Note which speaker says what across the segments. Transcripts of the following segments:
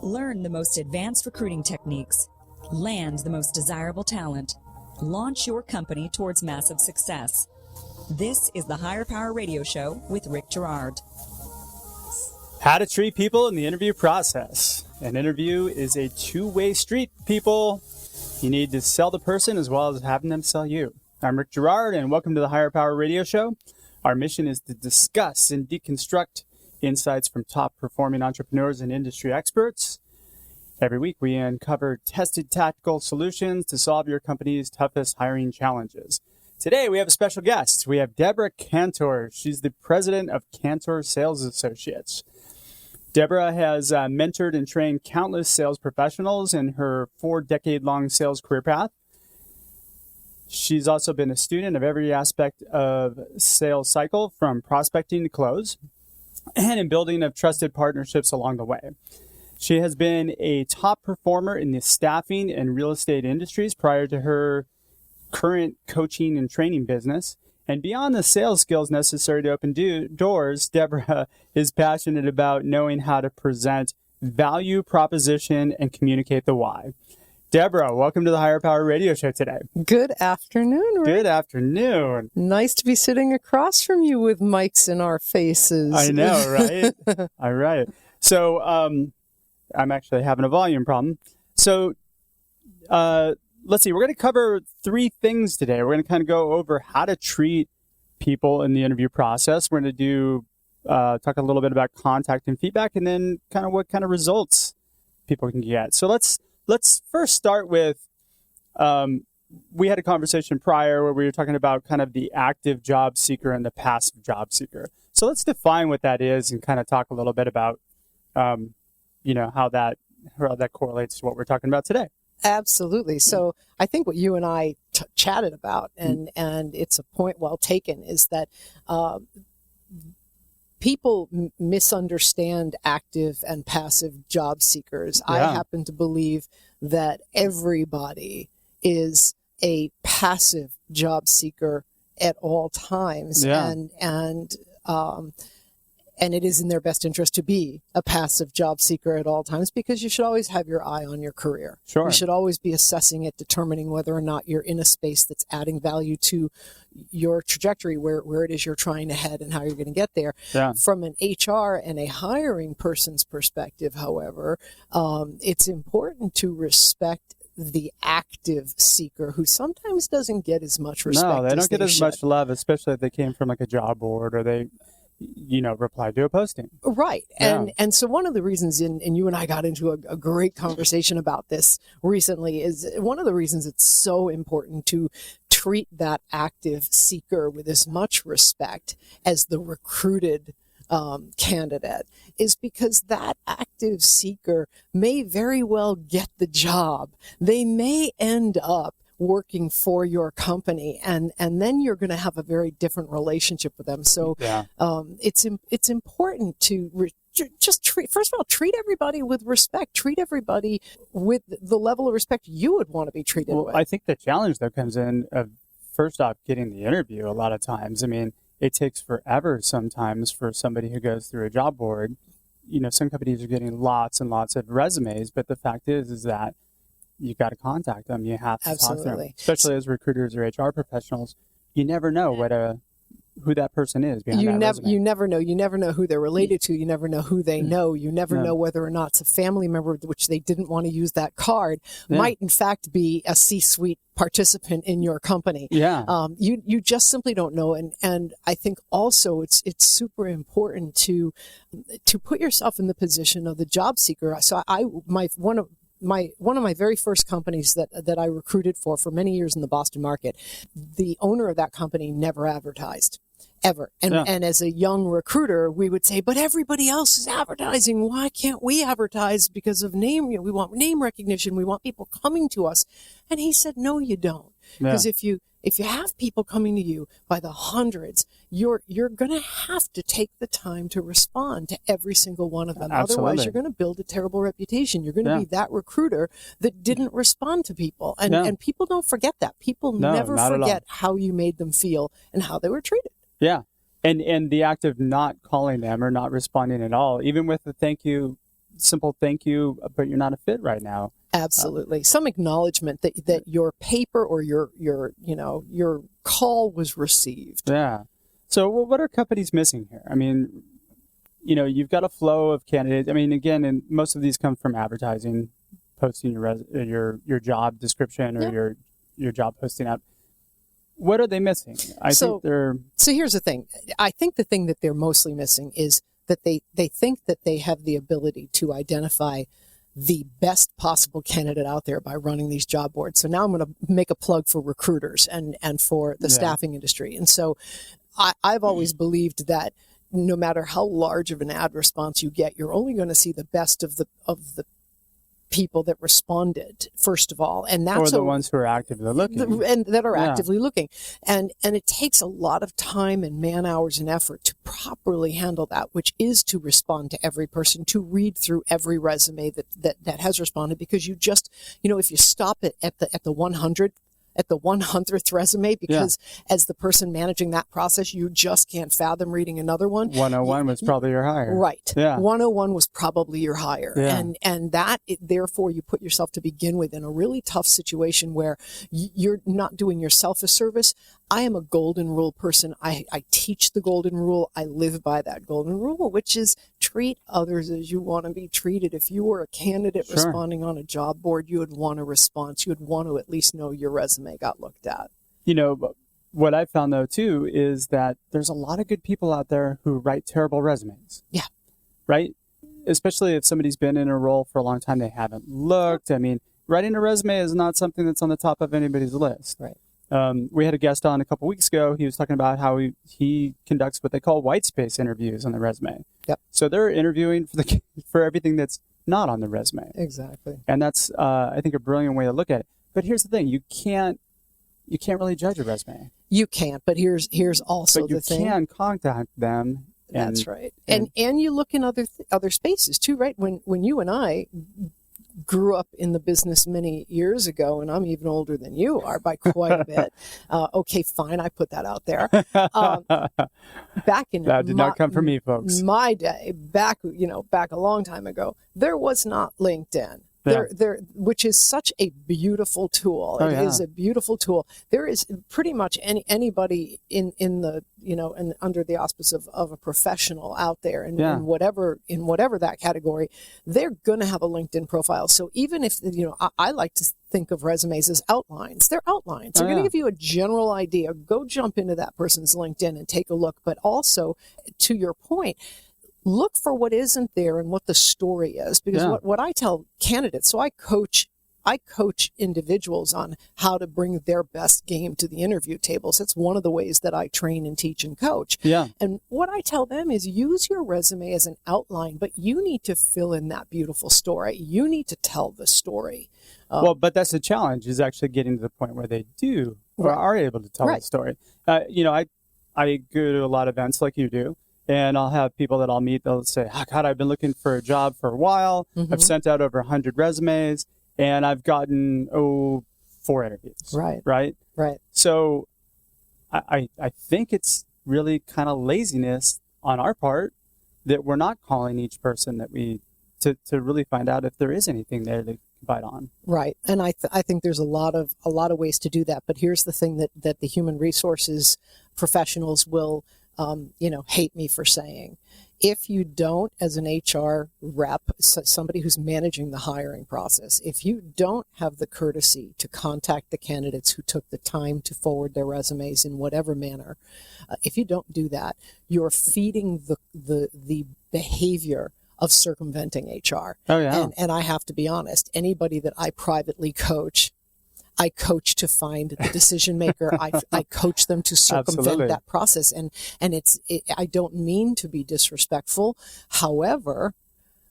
Speaker 1: Learn the most advanced recruiting techniques. Land the most desirable talent. Launch your company towards massive success. This is the Higher Power Radio Show with Rick Girard.
Speaker 2: How to treat people in the interview process. An interview is a two-way street, people. You need to sell the person as well as having them sell you. I'm Rick Girard, and welcome to the Higher Power Radio Show. Our mission is to discuss and deconstruct insights from top-performing entrepreneurs and industry experts. Every week, we uncover tested tactical solutions to solve your company's toughest hiring challenges. Today, we have a special guest. We have Deborah Kantor. She's the president of Kantor Sales Associates. Deborah has mentored and trained countless sales professionals in her 4-decade-long sales career path. She's also been a student of every aspect of sales cycle, from prospecting to close, and in building of trusted partnerships along the way. She has been a top performer in the staffing and real estate industries prior to her current coaching and training business. And beyond the sales skills necessary to open doors, Deborah is passionate about knowing how to present value proposition and communicate the why. Deborah, welcome to the Higher Power Radio Show today.
Speaker 3: Good afternoon, Rick.
Speaker 2: Good afternoon.
Speaker 3: Nice to be sitting across from you with mics in our faces.
Speaker 2: I know, right? All right. So I'm actually having a volume problem. So let's see. We're going to cover 3 things today. We're going to kind of go over how to treat people in the interview process. We're going to talk a little bit about contact and feedback, and then kind of what kind of results people can get. So let's first start with, we had a conversation prior where we were talking about kind of the active job seeker and the passive job seeker. So let's define what that is and kind of talk a little bit about, how that correlates to what we're talking about today.
Speaker 3: Absolutely. So I think what you and I chatted about, and it's a point well taken, is that people misunderstand active and passive job seekers. Yeah. I happen to believe that everybody is a passive job seeker at all times. Yeah. And it is in their best interest to be a passive job seeker at all times, because you should always have your eye on your career. Sure. You should always be assessing it, determining whether or not you're in a space that's adding value to your trajectory, where it is you're trying to head and how you're going to get there. Yeah. From an HR and a hiring person's perspective, however, it's important to respect the active seeker, who sometimes doesn't get as much respect. No,
Speaker 2: they don't get as much love, especially if they came from like a job board or they replied to a posting.
Speaker 3: Right. Yeah. And so one of the reasons, and you and I got into a great conversation about this recently, is one of the reasons it's so important to treat that active seeker with as much respect as the recruited candidate, is because that active seeker may very well get the job. They may end up working for your company, and then you're going to have a very different relationship with them. So yeah. It's important to just treat everybody with respect. Treat everybody with the level of respect you would want to be treated with.
Speaker 2: I think the challenge though comes in first off getting the interview. A lot of times, I mean, it takes forever sometimes for somebody who goes through a job board. Some companies are getting lots and lots of resumes, but the fact is that you got to contact them. You have to talk to them, especially as recruiters or HR professionals. You never know who that person is behind that resume.
Speaker 3: You never know. You never know who they're related to. You never know who they know. You never know whether or not it's a family member, which they didn't want to use that card, might in fact be a C-suite participant in your company. Yeah. You just simply don't know. And I think also it's super important to put yourself in the position of the job seeker. So one of my very first companies that I recruited for many years in the Boston market, the owner of that company never advertised. Ever. And as a young recruiter, we would say, but everybody else is advertising. Why can't we advertise? Because of name, we want name recognition. We want people coming to us. And he said, no, you don't. Because if you have people coming to you by the hundreds, you're going to have to take the time to respond to every single one of them. Absolutely. Otherwise, you're going to build a terrible reputation. You're going to be that recruiter that didn't respond to people. And people don't forget that. People never forget how you made them feel and how they were treated.
Speaker 2: Yeah. And the act of not calling them or not responding at all, even with the thank you simple thank you, but you're not a fit right now.
Speaker 3: Absolutely. Some acknowledgement that your paper or your call was received.
Speaker 2: Yeah. So what are companies missing here? I mean, you've got a flow of candidates. I mean, again, and most of these come from advertising, posting your job description or your job posting up. What are they missing? So
Speaker 3: here's the thing. I think the thing that they're mostly missing is that they think that they have the ability to identify the best possible candidate out there by running these job boards. So now I'm going to make a plug for recruiters and for the staffing industry. And so I've always believed that no matter how large of an ad response you get, you're only going to see the best of the people that responded, first of all, and that's
Speaker 2: the ones who are actively looking,
Speaker 3: and that are actively looking, and it takes a lot of time and man hours and effort to properly handle that, which is to respond to every person, to read through every resume that has responded, because you just, if you stop it at the 100th resume, because as the person managing that process, you just can't fathom reading another one.
Speaker 2: 101 was probably your hire.
Speaker 3: Right.
Speaker 2: Yeah.
Speaker 3: 101 was probably your hire.
Speaker 2: Yeah.
Speaker 3: And therefore you put yourself to begin with in a really tough situation where you're not doing yourself a service. I am a golden rule person. I teach the golden rule. I live by that golden rule, which is treat others as you want to be treated. If you were a candidate responding on a job board, you would want a response. You would want to at least know your resume got looked at.
Speaker 2: What I found, though, too, is that there's a lot of good people out there who write terrible resumes.
Speaker 3: Yeah. Right?
Speaker 2: Especially if somebody's been in a role for a long time, they haven't looked. I mean, writing a resume is not something that's on the top of anybody's list.
Speaker 3: Right.
Speaker 2: We had a guest on a couple weeks ago. He was talking about how he conducts what they call white space interviews on the resume.
Speaker 3: Yep.
Speaker 2: So they're interviewing for everything that's not on the resume.
Speaker 3: Exactly.
Speaker 2: And that's, I think, a brilliant way to look at it. But here's the thing: you can't really judge a resume.
Speaker 3: You can't. But here's also the thing:
Speaker 2: you can contact them.
Speaker 3: That's right. And you look in other spaces too, right? When you and I grew up in the business many years ago, and I'm even older than you are by quite a bit. Okay, fine, I put that out there. Back in
Speaker 2: that did not come from me, folks.
Speaker 3: My day, back a long time ago, there was not LinkedIn. There, which is such a beautiful tool. It is a beautiful tool. There is pretty much anybody in the and under the auspice of a professional out there, and in whatever that category, they're going to have a LinkedIn profile. So even if I like to think of resumes as outlines. They're outlines. They're going to give you a general idea. Go jump into that person's LinkedIn and take a look. But also, to your point, look for what isn't there and what the story is. Because what I tell candidates, so I coach individuals on how to bring their best game to the interview tables. That's one of the ways that I train and teach and coach.
Speaker 2: Yeah.
Speaker 3: And what I tell them is use your resume as an outline, but you need to fill in that beautiful story. You need to tell the story.
Speaker 2: But that's the challenge, is actually getting to the point where they do or are able to tell the story. I go to a lot of events like you do. And I'll have people that I'll meet, they'll say, oh, God, I've been looking for a job for a while. Mm-hmm. I've sent out over 100 resumes, and I've gotten, 4 interviews. Right? So I think it's really kind of laziness on our part that we're not calling each person that to really find out if there is anything there to bite on.
Speaker 3: Right. And I think there's a lot of ways to do that. But here's the thing that the human resources professionals will hate me for saying. If you don't, as an HR rep, somebody who's managing the hiring process, if you don't have the courtesy to contact the candidates who took the time to forward their resumes in whatever manner, if you don't do that, you're feeding the behavior of circumventing HR.
Speaker 2: Oh, yeah.
Speaker 3: And I have to be honest, anybody that I privately coach, I coach to find the decision maker. I coach them to circumvent that process. And I don't mean to be disrespectful. However,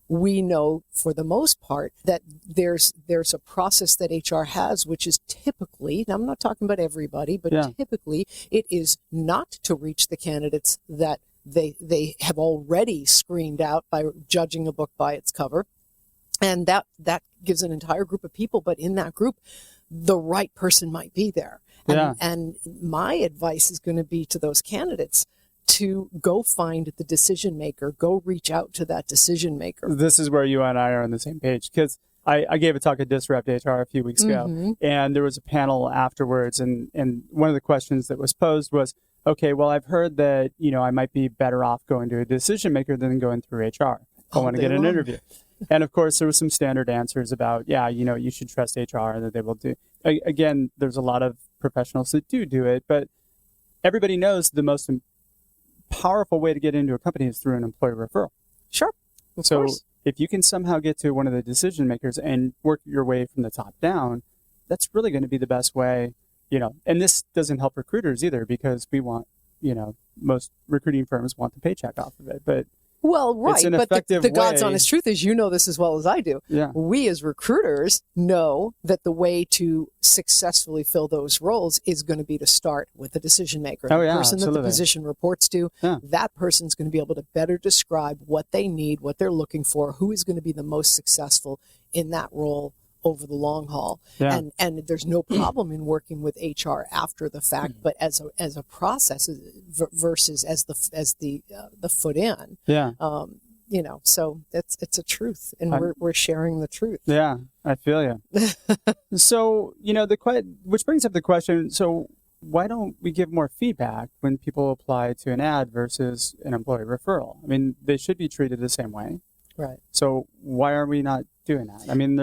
Speaker 3: we know for the most part that there's a process that HR has, which is typically, now I'm not talking about everybody, but typically it is not to reach the candidates that they have already screened out by judging a book by its cover. And that gives an entire group of people, but in that group, the right person might be there. And my advice is going to be to those candidates, to go find the decision maker, go reach out to that decision maker.
Speaker 2: This is where you and I are on the same page, because I gave a talk at Disrupt HR a few weeks ago, and there was a panel afterwards, and one of the questions that was posed was, okay, well, I've heard that, I might be better off going to a decision maker than going through HR. I want to get an interview. And of course, there were some standard answers about, you should trust HR and that they will do. Again, there's a lot of professionals that do it, but everybody knows the most powerful way to get into a company is through an employee referral.
Speaker 3: Sure. Of
Speaker 2: so
Speaker 3: course.
Speaker 2: If you can somehow get to one of the decision makers and work your way from the top down, that's really going to be the best way, and this doesn't help recruiters either, because we want, most recruiting firms want the paycheck off of it, but
Speaker 3: well, right.
Speaker 2: It's an
Speaker 3: but
Speaker 2: effective
Speaker 3: the God's
Speaker 2: way.
Speaker 3: honest truth is, this as well as I do.
Speaker 2: Yeah.
Speaker 3: We as recruiters know that the way to successfully fill those roles is going to be to start with the decision maker.
Speaker 2: Oh,
Speaker 3: the
Speaker 2: yeah,
Speaker 3: person
Speaker 2: absolutely.
Speaker 3: that the position reports to, that person's going to be able to better describe what they need, what they're looking for, who is going to be the most successful in that role over the long haul.
Speaker 2: Yeah.
Speaker 3: And there's no problem in working with HR after the fact, but as a process versus as the foot in.
Speaker 2: Yeah.
Speaker 3: So it's a truth, and we're sharing the truth.
Speaker 2: Yeah, I feel you. So, which brings up the question, so why don't we give more feedback when people apply to an ad versus an employee referral? I mean, they should be treated the same way.
Speaker 3: Right.
Speaker 2: So why are we not doing that? I mean,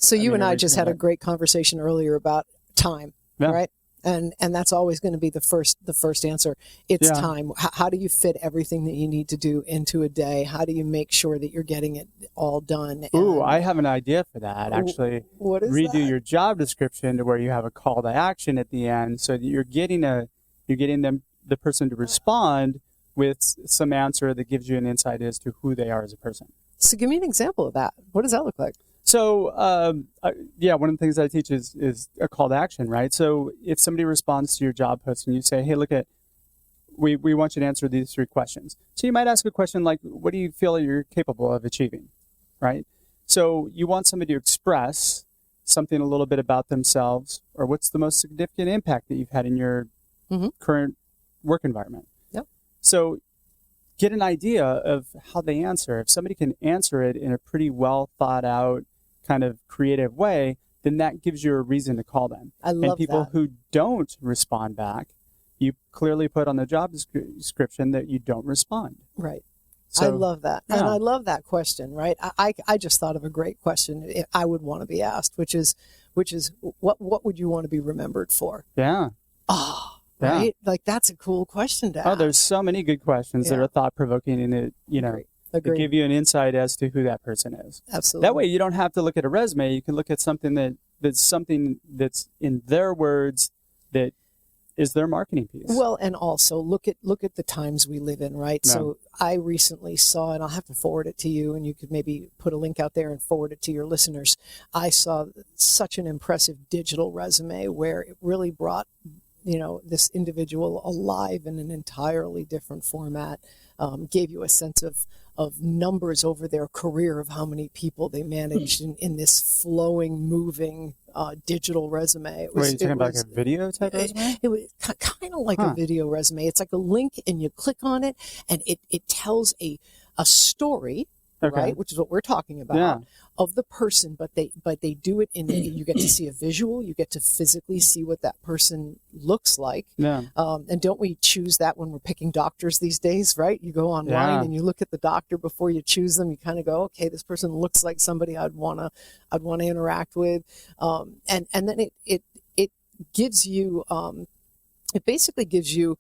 Speaker 3: So you and I just had a great conversation earlier about time, right? And that's always going to be the first answer. It's time. How do you fit everything that you need to do into a day? How do you make sure that you're getting it all done?
Speaker 2: Ooh, I have an idea for that, actually.
Speaker 3: What is
Speaker 2: Redo
Speaker 3: that?
Speaker 2: your job description to where you have a call to action at the end, so that you're getting the person to respond with some answer that gives you an insight as to who they are as a person.
Speaker 3: So give me an example of that. What does that look like?
Speaker 2: So, one of the things I teach is a call to action, right? So if somebody responds to your job posting, you say, hey, we want you to answer these 3 questions. So you might ask a question like, what do you feel you're capable of achieving, right? So you want somebody to express something a little bit about themselves, or what's the most significant impact that you've had in your current work environment.
Speaker 3: Yep.
Speaker 2: So get an idea of how they answer. If somebody can answer it in a pretty well thought out kind of creative way, then that gives you a reason to call them.
Speaker 3: I love
Speaker 2: and people
Speaker 3: that.
Speaker 2: who don't respond back, you clearly put on the job description that you don't respond.
Speaker 3: Right.
Speaker 2: So,
Speaker 3: I love that.
Speaker 2: Yeah.
Speaker 3: And I love that question, right? I just thought of a great question I would want to be asked, which is what would you want to be remembered for?
Speaker 2: Yeah.
Speaker 3: Oh,
Speaker 2: Yeah.
Speaker 3: right? Like, that's a cool question to ask.
Speaker 2: Oh, there's so many good questions that are thought provoking, and it,
Speaker 3: Agree.
Speaker 2: give you an insight as to who that person is.
Speaker 3: Absolutely.
Speaker 2: That way you don't have to look at a resume. You can look at something that's in their words that is their marketing piece.
Speaker 3: Well, and also look at the times we live in, right?
Speaker 2: Yeah.
Speaker 3: So I recently saw, and I'll have to forward it to you, and you could maybe put a link out there and forward it to your listeners. I saw such an impressive digital resume where it really brought this individual alive in an entirely different format, gave you a sense of numbers over their career of how many people they managed in this flowing, moving digital resume.
Speaker 2: Wait, you're talking about like a video type resume?
Speaker 3: It was kind of like a video resume. It's like a link, and you click on it, and it tells a story, right? Which is what we're talking about, of the person, but they do it you get to see a visual, you get to physically see what that person looks like.
Speaker 2: Yeah.
Speaker 3: And don't we choose that when we're picking doctors these days, right? You go online and you look at the doctor before you choose them. You kind of go, okay, this person looks like somebody I'd want to interact with. And then it gives you, it basically gives you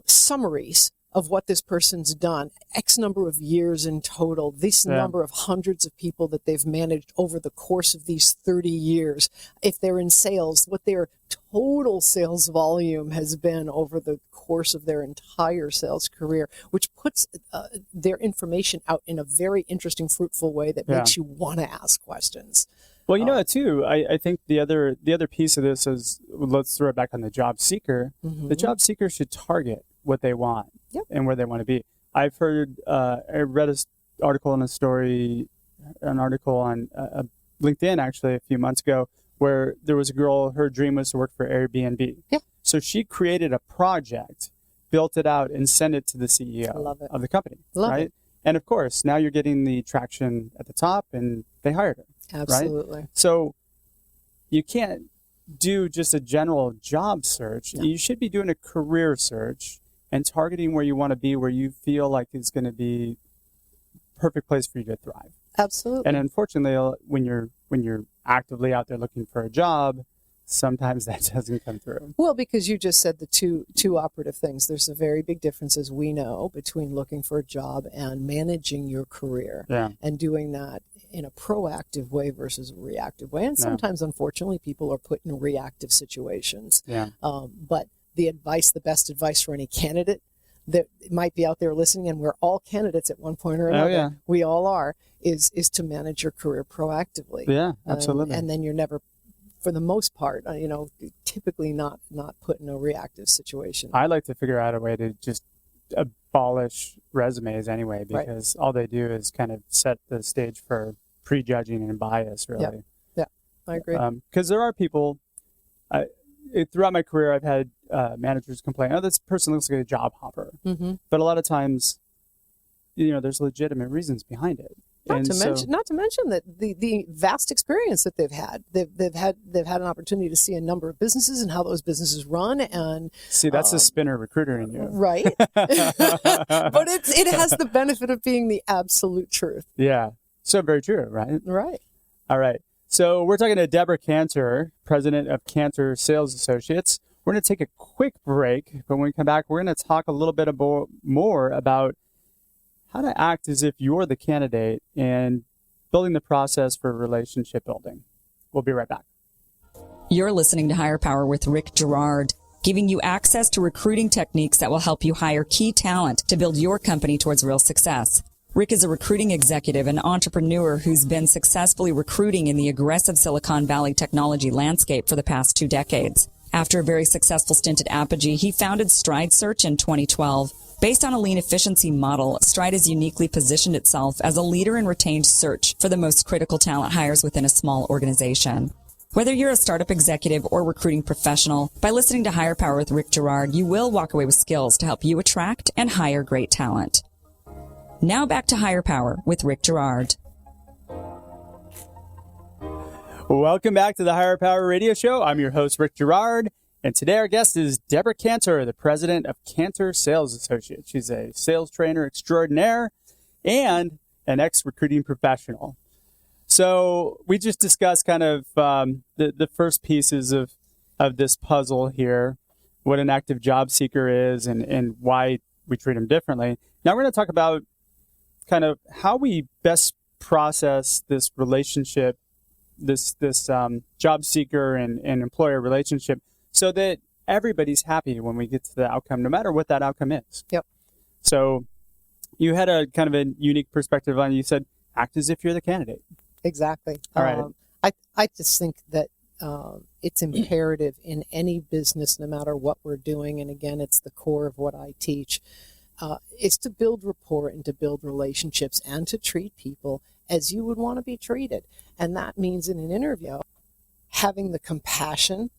Speaker 3: summaries of what this person's done, X number of years in total, this number of hundreds of people that they've managed over the course of these 30 years. If they're in sales, what their total sales volume has been over the course of their entire sales career, which puts their information out in a very interesting, fruitful way that makes you want to ask questions.
Speaker 2: Well, too, I think the other piece of this is, let's throw it back on the job seeker. The job seeker should target what they want and where they want to be. I've heard, I read an article on LinkedIn actually a few months ago, where there was a girl, her dream was to work for Airbnb. Yep. So she created a project built it out and send it to the CEO of the company. Right? And of course, now you're getting the traction at the top and they hired her.
Speaker 3: Absolutely.
Speaker 2: Right? So you can't do just a general job search. No. You should be doing a career search and targeting where you want to be, where you feel like it's going to be perfect place for you to thrive.
Speaker 3: Absolutely.
Speaker 2: And unfortunately, when you're actively out there looking for a job, sometimes that doesn't come through.
Speaker 3: Well, because you just said the two operative things. There's a very big difference, as we know, between looking for a job and managing your career.
Speaker 2: Yeah.
Speaker 3: And doing that in a proactive way versus a reactive way. And sometimes, unfortunately, people are put in reactive situations.
Speaker 2: Yeah.
Speaker 3: But the best advice for any candidate that might be out there listening, and we're all candidates at one point or another.
Speaker 2: Oh, yeah.
Speaker 3: We all are, is to manage your career proactively.
Speaker 2: Yeah, absolutely.
Speaker 3: And then you're never, for the most part, typically not put in a reactive situation.
Speaker 2: I like to figure out a way to just abolish resumes anyway, because all they do is kind of set the stage for prejudging and bias, really.
Speaker 3: Yeah, I agree.
Speaker 2: Because there are people, throughout my career, I've had managers complain, oh, this person looks like a job hopper. Mm-hmm. But a lot of times, there's legitimate reasons behind it.
Speaker 3: Not to mention that the vast experience that they've had. They've had an opportunity to see a number of businesses and how those businesses run. And
Speaker 2: see, that's the spinner recruiter in you,
Speaker 3: right? But it has the benefit of being the absolute truth.
Speaker 2: Yeah, so very true, right?
Speaker 3: Right.
Speaker 2: All right. So we're talking to Deborah Kantor, president of Kantor Sales Associates. We're going to take a quick break, but when we come back, we're going to talk a little bit more about how to act as if you're the candidate and building the process for relationship building. We'll be right back.
Speaker 1: You're listening to Higher Power with Rick Girard, giving you access to recruiting techniques that will help you hire key talent to build your company towards real success. Rick is a recruiting executive and entrepreneur who's been successfully recruiting in the aggressive Silicon Valley technology landscape for the past 2 decades. After a very successful stint at Apogee, he founded Stride Search in 2012. Based on a lean efficiency model, Stride has uniquely positioned itself as a leader in retained search for the most critical talent hires within a small organization. Whether you're a startup executive or recruiting professional, by listening to Higher Power with Rick Girard, you will walk away with skills to help you attract and hire great talent. Now back to Higher Power with Rick Girard.
Speaker 2: Welcome back to the Higher Power Radio Show. I'm your host, Rick Girard. And today our guest is Deborah Kantor, the president of Kantor Sales Associates. She's a sales trainer extraordinaire and an ex-recruiting professional. So we just discussed kind of the first pieces of this puzzle here, what an active job seeker is and why we treat them differently. Now we're going to talk about kind of how we best process this relationship, this job seeker and employer relationship, so that everybody's happy when we get to the outcome, no matter what that outcome is.
Speaker 3: Yep.
Speaker 2: So you had a kind of a unique perspective on it. You said, act as if you're the candidate.
Speaker 3: Exactly.
Speaker 2: All right.
Speaker 3: I just think that it's imperative in any business, no matter what we're doing, and again, it's the core of what I teach, is to build rapport and to build relationships and to treat people as you would want to be treated. And that means in an interview, having the compassion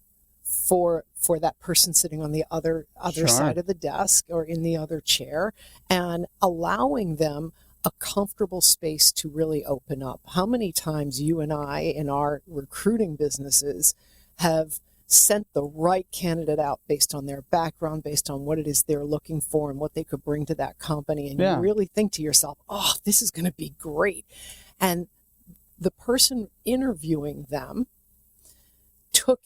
Speaker 3: for that person sitting on the other
Speaker 2: Sure.
Speaker 3: side of the desk or in the other chair, and allowing them a comfortable space to really open up. How many times you and I in our recruiting businesses have sent the right candidate out based on their background, based on what it is they're looking for and what they could bring to that company, and you really think to yourself, oh, this is going to be great. And the person interviewing them took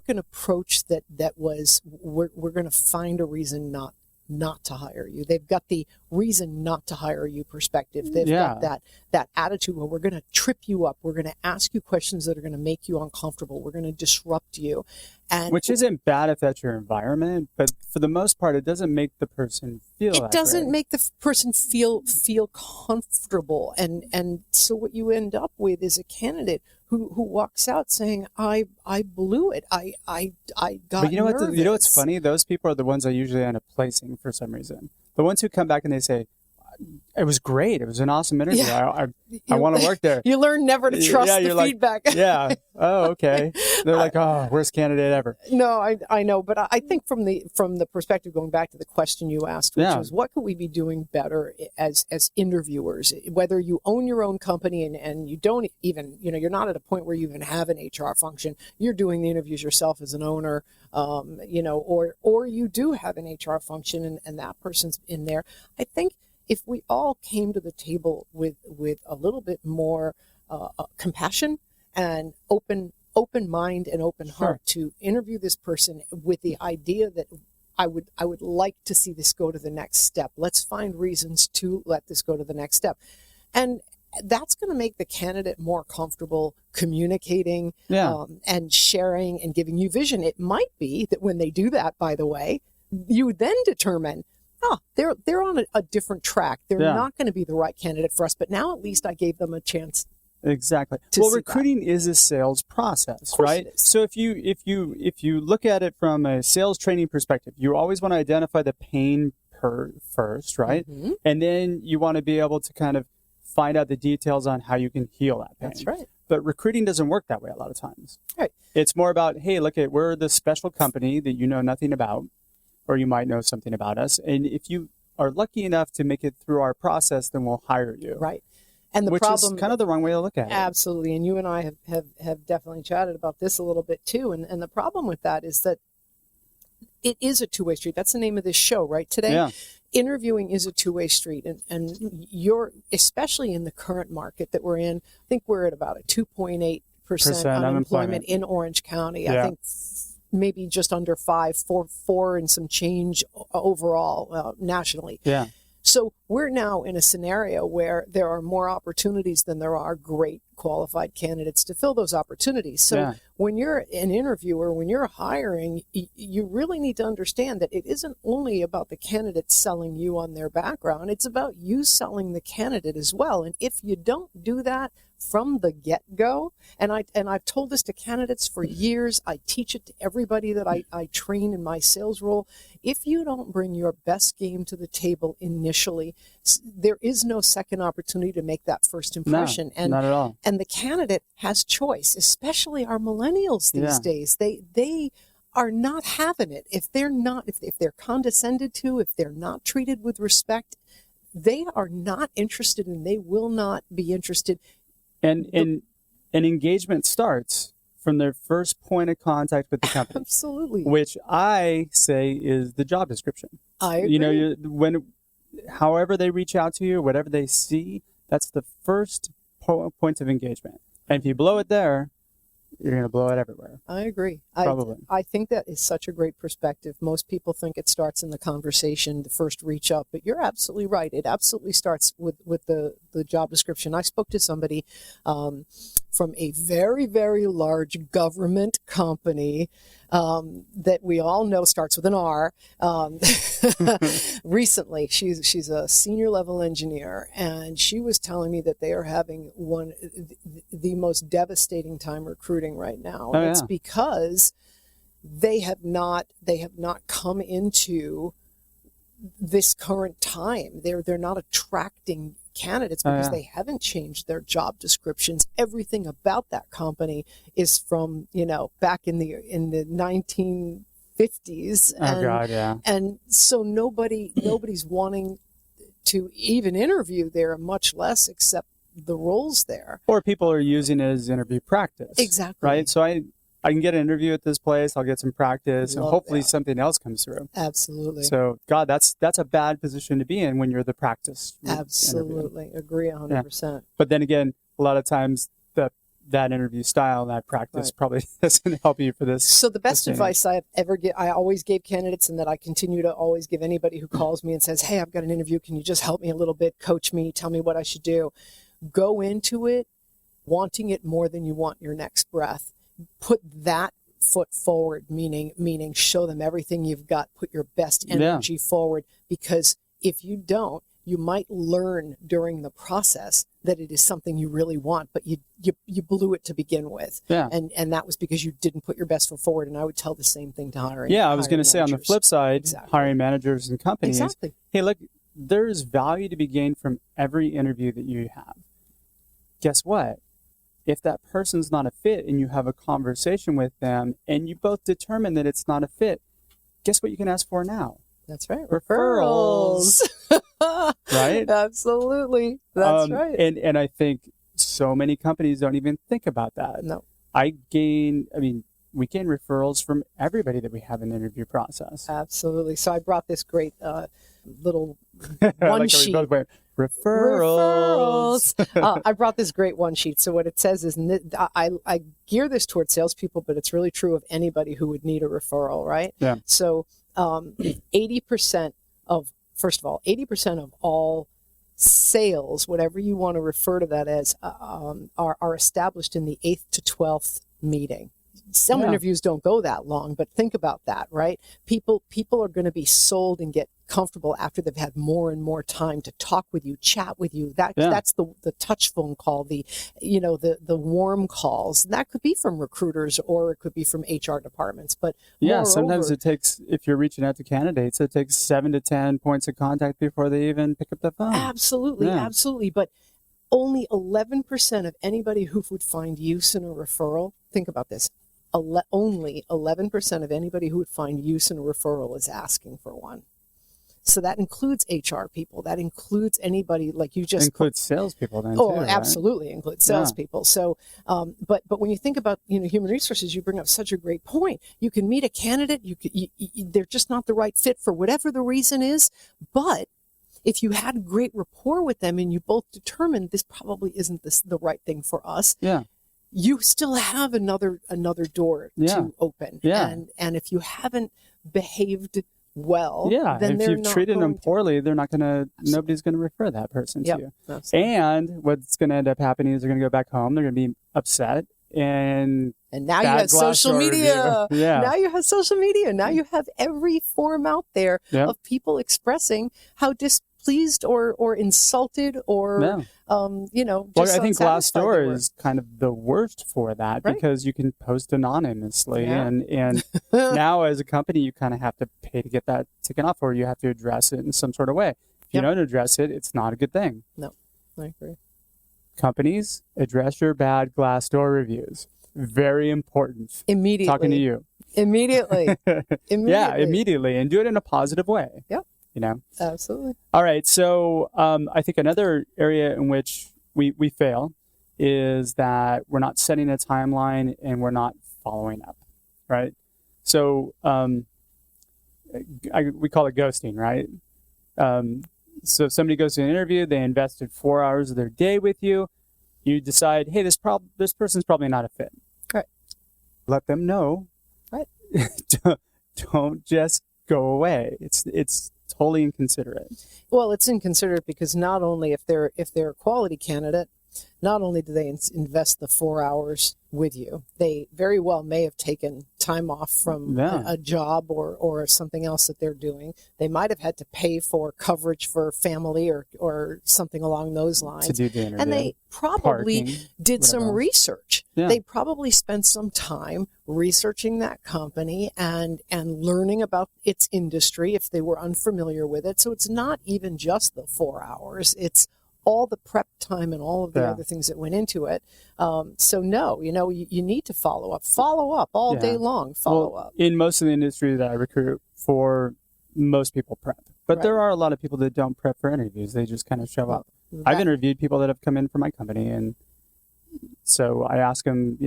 Speaker 3: an approach that was, we're going to find a reason not to hire you. They've got the reason not to hire you perspective. They've got that attitude where we're going to trip you up. We're going to ask you questions that are going to make you uncomfortable. We're going to disrupt you. And
Speaker 2: which isn't bad if that's your environment, but for the most part, it doesn't make the person feel
Speaker 3: it doesn't make the person feel comfortable. And so what you end up with is a candidate who walks out saying, I blew it. I got
Speaker 2: But you know
Speaker 3: nervous.
Speaker 2: what? You know what's funny? Those people are the ones I usually end up placing for some reason. The ones who come back and they say, It was great. It was an awesome interview. Yeah. I want to work there.
Speaker 3: You learn never to trust the feedback.
Speaker 2: Yeah. Oh, okay. They're like, oh, worst candidate ever.
Speaker 3: No, I know. But I think from the perspective, going back to the question you asked, which was what could we be doing better as interviewers, whether you own your own company and you don't even, you're not at a point where you even have an HR function. You're doing the interviews yourself as an owner, or you do have an HR function and that person's in there. I think if we all came to the table with a little bit more compassion and open mind and open heart to interview this person with the idea that I would like to see this go to the next step. Let's find reasons to let this go to the next step. And that's going to make the candidate more comfortable communicating and sharing and giving you vision. It might be that when they do that, by the way, you then determine, they're on a different track. They're not going to be the right candidate for us. But now at least I gave them a chance.
Speaker 2: Exactly. Well, recruiting is a sales process, right? So if you look at it from a sales training perspective, you always want to identify the pain first, right? Mm-hmm. And then you want to be able to kind of find out the details on how you can heal that pain.
Speaker 3: That's right.
Speaker 2: But recruiting doesn't work that way a lot of times.
Speaker 3: Right.
Speaker 2: It's more about, hey, we're the special company that you know nothing about, or you might know something about us. And if you are lucky enough to make it through our process, then we'll hire you.
Speaker 3: Right. And the
Speaker 2: Which
Speaker 3: problem
Speaker 2: is kind of the wrong way to look at it.
Speaker 3: Absolutely. And you and I have definitely chatted about this a little bit too. And the problem with that is that it is a two-way street. That's the name of this show, right? Today, interviewing is a two-way street. And you're, especially in the current market that we're in, I think we're at about a 2.8% unemployment in Orange County. Yeah. I think maybe just under 4 and some change overall nationally.
Speaker 2: Yeah.
Speaker 3: So we're now in a scenario where there are more opportunities than there are great qualified candidates to fill those opportunities. So when you're an interviewer, when you're hiring, you really need to understand that it isn't only about the candidate selling you on their background. It's about you selling the candidate as well. And if you don't do that from the get-go, and I've told this to candidates for years, I teach it to everybody that I train in my sales role. If you don't bring your best game to the table initially, there is no second opportunity to make that first impression.
Speaker 2: No, not at all.
Speaker 3: And the candidate has choice, especially our millennials these days. They are not having it. If they're condescended to, if they're not treated with respect, they are not interested and they will not be interested.
Speaker 2: And engagement starts from their first point of contact with the company.
Speaker 3: Absolutely.
Speaker 2: Which I say is the job description.
Speaker 3: I agree.
Speaker 2: However they reach out to you, whatever they see, that's the first point of engagement. And if you blow it there, you're going to blow it everywhere.
Speaker 3: I agree.
Speaker 2: Probably.
Speaker 3: I think that is such a great perspective. Most people think it starts in the conversation, the first reach up, but you're absolutely right. It absolutely starts with the job description. I spoke to somebody from a very, very large government company that we all know starts with an R. Recently, she's a senior level engineer, and she was telling me that they are having the most devastating time recruiting right now. And it's because they have not come into this current time. They're not attracting candidates because they haven't changed their job descriptions. Everything about that company is from, back in the 1950s. And so nobody's wanting to even interview there, much less accept the roles there.
Speaker 2: Or people are using it as interview practice.
Speaker 3: Exactly.
Speaker 2: Right? So I can get an interview at this place, I'll get some practice, and hopefully something else comes through.
Speaker 3: Absolutely.
Speaker 2: So, God, that's a bad position to be in when you're the practice.
Speaker 3: Absolutely. Interview. Agree 100%.
Speaker 2: Yeah. But then again, a lot of times that interview style, that practice probably doesn't help you for this.
Speaker 3: So the best advice I always gave candidates, and that I continue to always give anybody who calls me and says, hey, I've got an interview, can you just help me a little bit, coach me, tell me what I should do? Go into it wanting it more than you want your next breath. Put that foot forward, meaning show them everything you've got, put your best energy forward, because if you don't, you might learn during the process that it is something you really want, but you blew it to begin with. Yeah. And that was because you didn't put your best foot forward. And I would tell the same thing to hiring.
Speaker 2: Yeah, I was going to say on the flip side, hiring managers and companies.
Speaker 3: Exactly.
Speaker 2: Hey, look, there is value to be gained from every interview that you have. Guess what? If that person's not a fit and you have a conversation with them and you both determine that it's not a fit, guess what you can ask for now?
Speaker 3: That's right.
Speaker 2: Referrals. Right?
Speaker 3: Absolutely. That's right.
Speaker 2: And I think so many companies don't even think about that.
Speaker 3: No.
Speaker 2: we gain referrals from everybody that we have in the interview process.
Speaker 3: Absolutely. So I brought this great little one sheet.
Speaker 2: Referrals.
Speaker 3: I brought this great one sheet. So what it says is, I gear this towards salespeople, but it's really true of anybody who would need a referral, right?
Speaker 2: Yeah.
Speaker 3: So 80% of all sales, whatever you want to refer to that as, are established in the 8th to 12th meeting. Some interviews don't go that long, but think about that, right? People are going to be sold and get comfortable after they've had more and more time to talk with you, chat with you. That's the touch phone call, the warm calls. That could be from recruiters or it could be from HR departments. But
Speaker 2: sometimes it takes, if you're reaching out to candidates, it takes 7 to 10 points of contact before they even pick up the phone.
Speaker 3: Absolutely. But only 11% of anybody who would find use in a referral, think about this, only 11% of anybody who would find use in a referral is asking for one. So that includes HR people. That includes anybody like you just
Speaker 2: includes salespeople then.
Speaker 3: Oh,
Speaker 2: too, right?
Speaker 3: Absolutely includes salespeople. So, but when you think about human resources, you bring up such a great point. You can meet a candidate. They're just not the right fit for whatever the reason is. But if you had great rapport with them and you both determined this probably isn't the right thing for us.
Speaker 2: Yeah.
Speaker 3: You still have another door to open.
Speaker 2: Yeah.
Speaker 3: And if you haven't behaved well, then
Speaker 2: if you've treated them poorly, nobody's going to refer that person to you. Absolutely. And what's going to end up happening is they're going to go back home. They're going to be upset. And
Speaker 3: now you have social media.
Speaker 2: Yeah.
Speaker 3: Now you have social media. Now you have every form out there of people expressing how displeased or insulted or,
Speaker 2: Well, I think Glassdoor is kind of the worst for that because you can post anonymously. And now as a company, you kind of have to pay to get that taken off, or you have to address it in some sort of way. If you don't address it, it's not a good thing.
Speaker 3: No, I agree.
Speaker 2: Companies, address your bad Glassdoor reviews. Very important.
Speaker 3: Immediately.
Speaker 2: Talking to you.
Speaker 3: Immediately.
Speaker 2: Yeah, immediately. And do it in a positive way.
Speaker 3: Yep.
Speaker 2: Absolutely. All right. So I think another area in which we fail is that we're not setting a timeline and we're not following up. Right. So we call it ghosting, right? So if somebody goes to an interview, they invested 4 hours of their day with you. You decide, hey, this person's probably not a fit.
Speaker 3: Right.
Speaker 2: Let them know.
Speaker 3: Right.
Speaker 2: Don't just go away. It's totally inconsiderate.
Speaker 3: Well, it's inconsiderate because not only if they're a quality candidate, not only do they invest the 4 hours with you, they very well may have taken time off from a job or something else that they're doing. They might have had to pay for coverage for family or something along those lines.
Speaker 2: To do the interview.
Speaker 3: And they probably did some research.
Speaker 2: Yeah.
Speaker 3: They probably spent some time researching that company and learning about its industry if they were unfamiliar with it. So it's not even just the 4 hours. It's all the prep time and all of the other things that went into it. So no, you need to follow up all day long, follow up.
Speaker 2: In most of the industry that I recruit for, most people prep, but there are a lot of people that don't prep for interviews. They just kind of show up. I've interviewed people that have come in for my company. And so I ask them,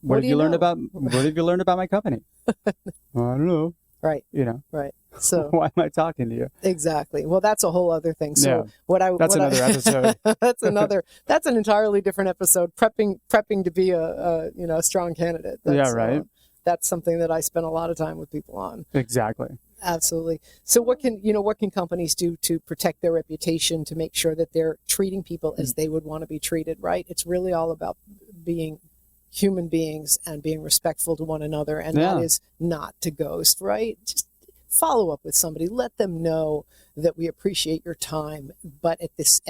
Speaker 2: what have you learned about my company? Well, I don't know.
Speaker 3: Right. Right. So
Speaker 2: why am I talking to you?
Speaker 3: Exactly. Well, that's a whole other thing. So
Speaker 2: that's another episode.
Speaker 3: That's an entirely different episode. Prepping to be a strong candidate. That's something that I spend a lot of time with people on.
Speaker 2: Exactly.
Speaker 3: Absolutely. So what can companies do to protect their reputation, to make sure that they're treating people as they would want to be treated, right? It's really all about being human beings and being respectful to one another. And that is not to ghost, right? Just follow up with somebody. Let them know that we appreciate your time. But at this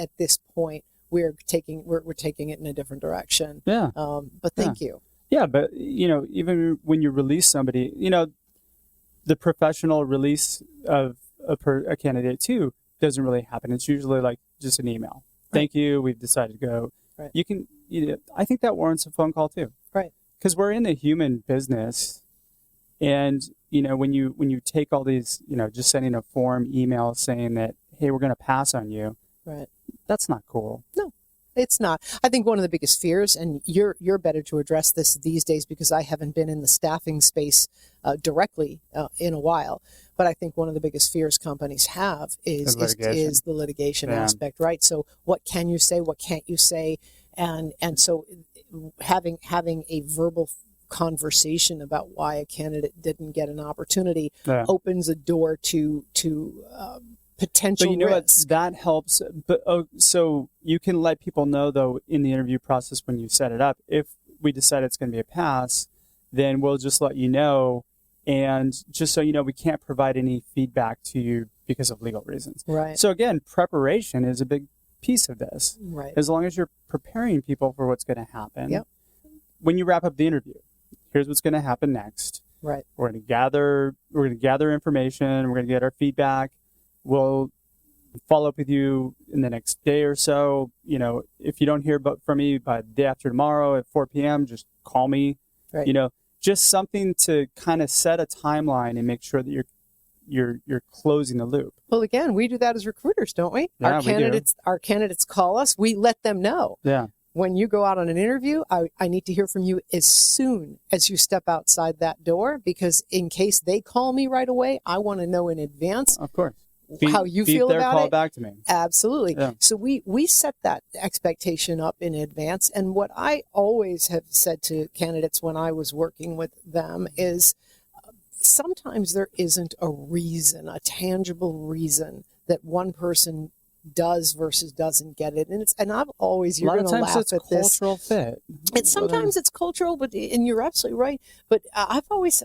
Speaker 3: point, we're taking it in a different direction.
Speaker 2: Yeah.
Speaker 3: But thank you.
Speaker 2: Yeah. But, even when you release somebody, the professional release of a candidate too, doesn't really happen. It's usually like just an email. Thank you. We've decided to go.
Speaker 3: Right.
Speaker 2: I think that warrants a phone call too.
Speaker 3: Right.
Speaker 2: Because we're in the human business. And, when you take all these, just sending a form email saying that, hey, we're going to pass on you.
Speaker 3: Right.
Speaker 2: That's not cool.
Speaker 3: No. It's not. I think one of the biggest fears, and you're better to address this these days because I haven't been in the staffing space directly in a while. But I think one of the biggest fears companies have is the litigation aspect, right? So what can you say? What can't you say? And so having a verbal conversation about why a candidate didn't get an opportunity opens a door to potential
Speaker 2: but
Speaker 3: risk.
Speaker 2: What? That helps. But so you can let people know, though, in the interview process when you set it up, if we decide it's going to be a pass, then we'll just let you know. And just so you know, we can't provide any feedback to you because of legal reasons.
Speaker 3: Right.
Speaker 2: So again, preparation is a big piece of this.
Speaker 3: Right.
Speaker 2: As long as you're preparing people for what's going to happen.
Speaker 3: Yep.
Speaker 2: When you wrap up the interview, here's what's going to happen next.
Speaker 3: Right.
Speaker 2: We're going to gather information. We're going to get our feedback. We'll follow up with you in the next day or so. If you don't hear from me by the day after tomorrow at 4 p.m., just call me.
Speaker 3: Right.
Speaker 2: Just something to kind of set a timeline and make sure that you're closing the loop.
Speaker 3: Well, again, we do that as recruiters, don't we?
Speaker 2: Yeah,
Speaker 3: Our candidates call us. We let them know.
Speaker 2: Yeah.
Speaker 3: When you go out on an interview, I need to hear from you as soon as you step outside that door, because in case they call me right away, I want to know in advance.
Speaker 2: Of course.
Speaker 3: How you feel
Speaker 2: their
Speaker 3: about
Speaker 2: call
Speaker 3: it.
Speaker 2: Back to me.
Speaker 3: Absolutely.
Speaker 2: Yeah.
Speaker 3: So we set that expectation up in advance. And what I always have said to candidates when I was working with them is sometimes there isn't a tangible reason that one person does versus doesn't get it. And I've always, you're going to laugh at this.
Speaker 2: A lot of times it's cultural fit.
Speaker 3: Sometimes it's cultural, and you're absolutely right. But I've always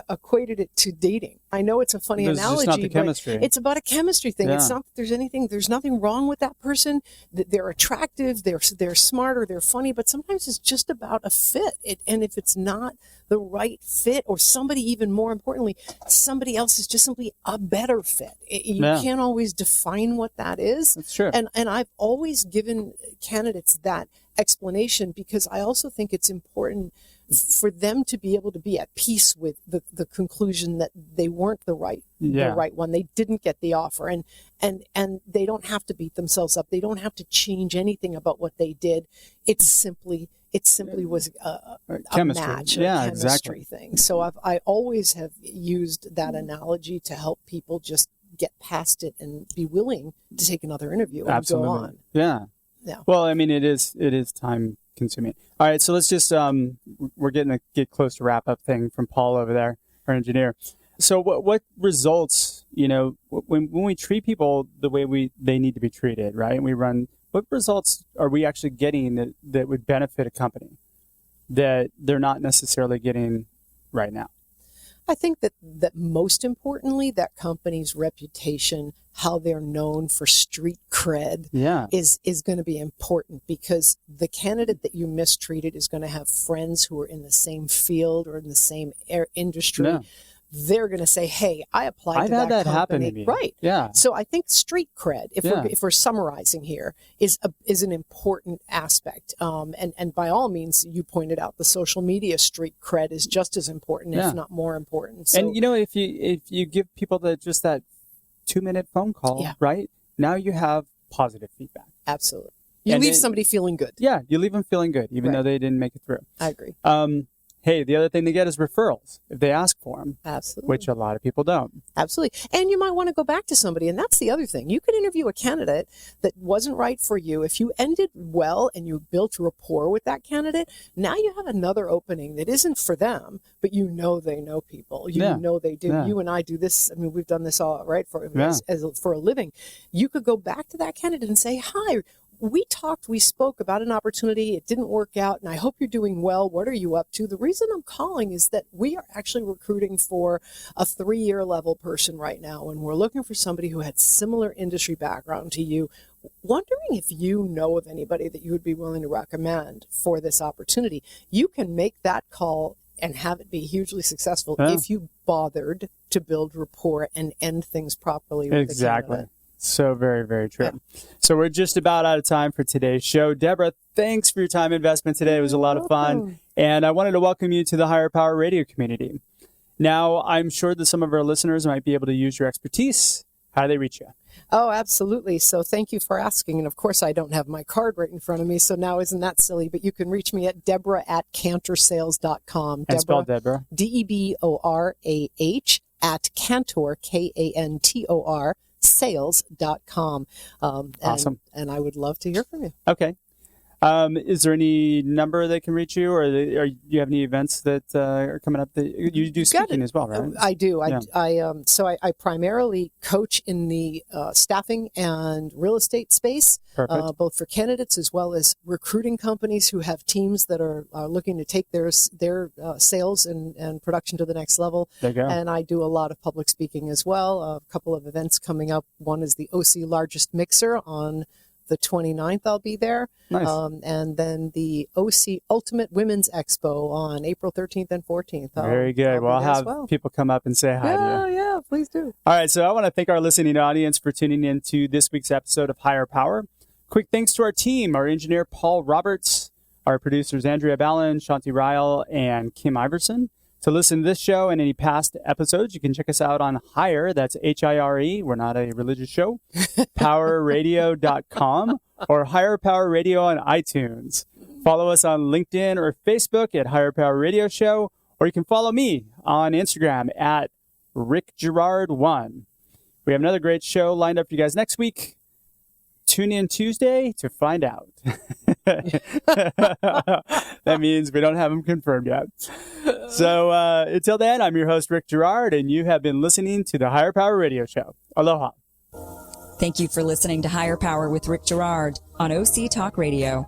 Speaker 3: equated it to dating. I know it's a funny analogy,
Speaker 2: just not the chemistry.
Speaker 3: But it's about a chemistry thing.
Speaker 2: Yeah.
Speaker 3: It's not that there's nothing wrong with that person. They're attractive, they're smart, or they're funny, but sometimes it's just about a fit. And if it's not the right fit, or somebody, even more importantly, somebody else is just simply a better fit. You can't always define what that is.
Speaker 2: That's true.
Speaker 3: And I've always given candidates that explanation because I also think it's important for them to be able to be at peace with the conclusion that they weren't the right one. They didn't get the offer, and they don't have to beat themselves up. They don't have to change anything about what they did. It simply was a match, a chemistry thing. So I always have used that analogy to help people just get past it and be willing to take another interview and go on.
Speaker 2: Yeah. Well, I mean, it is time consuming. All right, so let's just we're get close to wrap up thing from Paul over there, our engineer. So what results, when we treat people the way they need to be treated, right? And what results are we actually getting that would benefit a company that they're not necessarily getting right now?
Speaker 3: I think that most importantly, that company's reputation, how they're known for street cred, is going to be important, because the candidate that you mistreated is going to have friends who are in the same field or in the same industry. Yeah. They're going to say, "Hey, I applied to that company." I've had that happen to me. Right.
Speaker 2: Yeah.
Speaker 3: So I think street cred, if we're summarizing here, is an important aspect. And by all means, you pointed out the social media street cred is just as important, if not more important. So,
Speaker 2: and if you give people just that 2-minute phone call, right? Now you have positive feedback.
Speaker 3: Absolutely. You leave somebody feeling good.
Speaker 2: Yeah, you leave them feeling good, even though they didn't make it through.
Speaker 3: I agree.
Speaker 2: Hey, the other thing they get is referrals if they ask for them.
Speaker 3: Absolutely.
Speaker 2: Which a lot of people don't.
Speaker 3: Absolutely. And you might want to go back to somebody. And that's the other thing. You could interview a candidate that wasn't right for you. If you ended well and you built rapport with that candidate, now you have another opening that isn't for them, but they know people. You know they do. Yeah. You and I do this. I mean, we've done this all right for a living. You could go back to that candidate and say, "Hi, we spoke about an opportunity. It didn't work out, and I hope you're doing well. What are you up to?" The reason I'm calling is that we are actually recruiting for a 3-year level person right now, and we're looking for somebody who had similar industry background to you. Wondering if you know of anybody that you would be willing to recommend for this opportunity. You can make that call and have it be hugely successful if you bothered to build rapport and end things properly with the candidate.
Speaker 2: So very, very true. Yeah. So we're just about out of time for today's show. Deborah, thanks for your time investment today. It was a lot of fun. And I wanted to welcome you to the Higher Power Radio community. Now, I'm sure that some of our listeners might be able to use your expertise. How do they reach you?
Speaker 3: Oh, absolutely. So thank you for asking. And of course, I don't have my card right in front of me, so now isn't that silly? But you can reach me at Deborah at kantorsales.com.
Speaker 2: And spell Deborah.
Speaker 3: Deborah at Kantor, Kantor, sales.com.
Speaker 2: Awesome.
Speaker 3: And I would love to hear from you.
Speaker 2: Okay. Is there any number they can reach you, or do you have any events that are coming up that you do speaking as well, right?
Speaker 3: I do. Yeah. I primarily coach in the staffing and real estate space, both for candidates as well as recruiting companies who have teams that are looking to take their sales and production to the next level.
Speaker 2: There you go.
Speaker 3: And I do a lot of public speaking as well. A couple of events coming up. One is the OC Largest Mixer on the 29th, I'll be there.
Speaker 2: Nice.
Speaker 3: And then the OC Ultimate Women's Expo on April 13th and 14th.
Speaker 2: Very good. I'll have people come up and say hi to you.
Speaker 3: Yeah, please do.
Speaker 2: All right. So I want to thank our listening audience for tuning in to this week's episode of Higher Power. Quick thanks to our team, our engineer, Paul Roberts, our producers, Andrea Ballin, Shanti Ryle, and Kim Iverson. To listen to this show and any past episodes, you can check us out on Hire, that's HIRE, we're not a religious show, powerradio.com, or Higher Power Radio on iTunes. Follow us on LinkedIn or Facebook at Higher Power Radio Show, or you can follow me on Instagram at RickGerard1. We have another great show lined up for you guys next week. Tune in Tuesday to find out. That means we don't have them confirmed yet. So until then, I'm your host, Rick Gerard, and you have been listening to the Higher Power Radio Show. Aloha.
Speaker 1: Thank you for listening to Higher Power with Rick Gerard on OC Talk Radio.